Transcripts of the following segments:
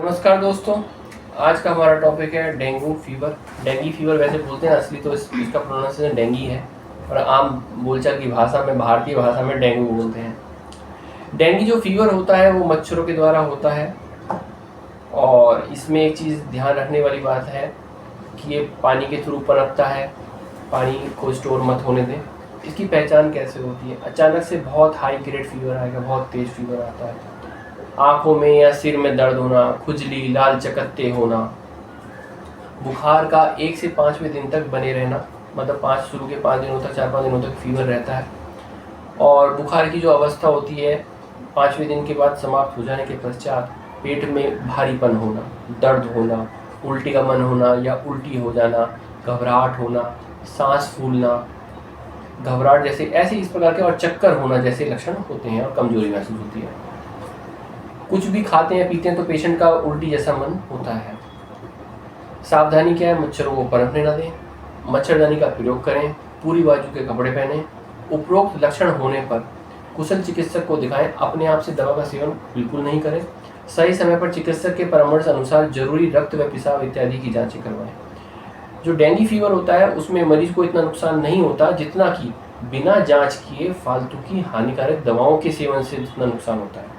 नमस्कार दोस्तों, आज का हमारा टॉपिक है डेंगू फीवर। डेंगी फीवर वैसे बोलते हैं, असली तो इसका प्रोनाउंसिएशन डेंगी है, और आम बोलचाल की भाषा में, भारतीय भाषा में डेंगू बोलते हैं। डेंगी जो फीवर होता है वो मच्छरों के द्वारा होता है, और इसमें एक चीज़ ध्यान रखने वाली बात है कि ये पानी के थ्रू पनपता है। पानी को स्टोर मत होने दें। इसकी पहचान कैसे होती है? अचानक से बहुत हाई ग्रेड फीवर आएगा, बहुत तेज़ फीवर आता है। आँखों में या सिर में दर्द होना, खुजली, लाल चकत्ते होना, बुखार का 1 से 5वें दिन तक बने रहना, मतलब 5 शुरू के 5 दिनों तक, 4-5 दिनों तक फीवर रहता है। और बुखार की जो अवस्था होती है 5वें दिन के बाद समाप्त हो जाने के पश्चात पेट में भारीपन होना, दर्द होना, उल्टी का मन होना या उल्टी हो जाना, घबराहट होना, सांस फूलना, घबराहट जैसे ऐसे इस प्रकार के, और चक्कर होना जैसे लक्षण होते हैं, और कमजोरी महसूस होती है। कुछ भी खाते हैं पीते हैं तो पेशेंट का उल्टी जैसा मन होता है। सावधानी क्या है? मच्छरों को पनपने न दें, मच्छरदानी का प्रयोग करें, पूरी बाजू के कपड़े पहनें। उपरोक्त लक्षण होने पर कुशल चिकित्सक को दिखाएं। अपने आप से दवा का सेवन बिल्कुल नहीं करें। सही समय पर चिकित्सक के परामर्श अनुसार जरूरी रक्त व पेशाब इत्यादि की जांचें करवाएं। जो डेंगी फीवर होता है उसमें मरीज को इतना नुकसान नहीं होता जितना कि बिना जांच किए फालतू की हानिकारक दवाओं के सेवन से जितना नुकसान होता है।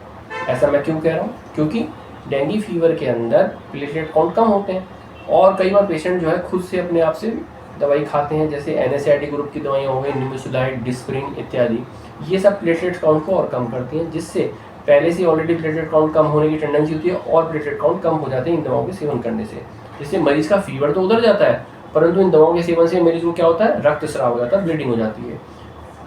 ऐसा मैं क्यों कह रहा हूँ? क्योंकि डेंगी फीवर के अंदर प्लेटलेट काउंट कम होते हैं, और कई बार पेशेंट जो है खुद से अपने आप से दवाई खाते हैं, जैसे NSAID ग्रुप की दवाइयाँ हो गई, निमेसुलाइड, डिस्प्रिन इत्यादि। ये सब प्लेटलेट काउंट को और कम करती हैं, जिससे पहले से ऑलरेडी प्लेटलेट काउंट कम होने की टेंडेंसी होती है, और प्लेटलेट काउंट कम हो जाते हैं इन दवाओं के सेवन करने से। जिससे मरीज का फीवर तो उतर जाता है, परंतु इन दवाओं के सेवन से मरीज को क्या होता है? रक्त स्राव हो जाता है, ब्लीडिंग हो जाती है,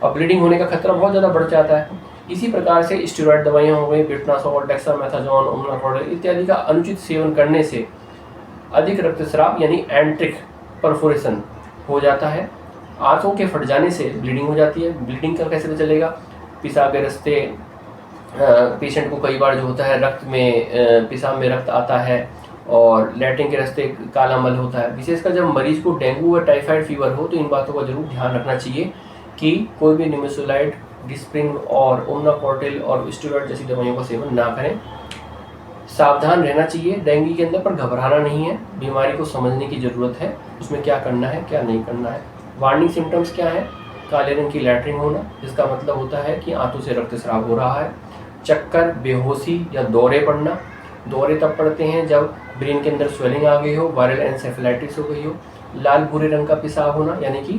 और ब्लीडिंग होने का खतरा बहुत ज़्यादा बढ़ जाता है। इसी प्रकार से स्टेरॉइड दवाइयाँ हो गई, बिटनासोल, डेक्सामेथासोन, ओमनाकोडल इत्यादि का अनुचित सेवन करने से अधिक रक्तस्राव यानी एंट्रिक परफोरेशन हो जाता है। आंतों के फट जाने से ब्लीडिंग हो जाती है। ब्लीडिंग का कैसे पता चलेगा? पेशाब के रास्ते पेशेंट को कई बार जो होता है रक्त में, पेशाब में रक्त आता है, और लैट्रिन के रास्ते काला मल होता है। विशेषकर जब मरीज को डेंगू व टाइफाइड फीवर हो तो इन बातों का जरूर ध्यान रखना चाहिए कि कोई भी निमेसुलाइड, डिस्प्रिन और ओमनाकोडल और स्टेरॉइड जैसी दवाइयों का सेवन ना करें। सावधान रहना चाहिए डेंगू के अंदर, पर घबराना नहीं है। बीमारी को समझने की ज़रूरत है, उसमें क्या करना है क्या नहीं करना है। वार्निंग सिम्टम्स क्या है? काले रंग की लैट्रिन होना, जिसका मतलब होता है कि आंतों से रक्तस्राव हो रहा है। चक्कर, बेहोशी या दौरे पड़ना। दौरे तब पड़ते हैं जब ब्रेन के अंदर स्वेलिंग आ गई हो, वायरल एनसेफेलाइटिस हो गई हो। लाल भूरे रंग का पेशाब होना, यानी कि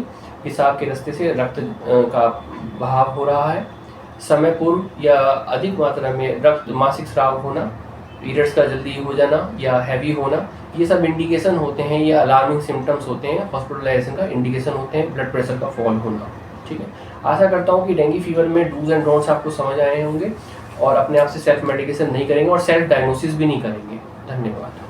पेशाब के रास्ते से रक्त का बहाव हो रहा है। समय पूर्व या अधिक मात्रा में रक्त मासिक स्राव होना, पीरियड्स का जल्दी हो जाना या हैवी होना, ये सब इंडिकेशन होते हैं, ये अलार्मिंग सिम्टम्स होते हैं, हॉस्पिटलाइजेशन का इंडिकेशन होते हैं। ब्लड प्रेशर का फॉल होना। ठीक है, आशा करता हूँ कि डेंगू फीवर में डूज एंड डोंट्स आपको समझ आए होंगे, और अपने आप से सेल्फ मेडिकेशन नहीं करेंगे और सेल्फ डायग्नोसिस भी नहीं करेंगे। धन्यवाद।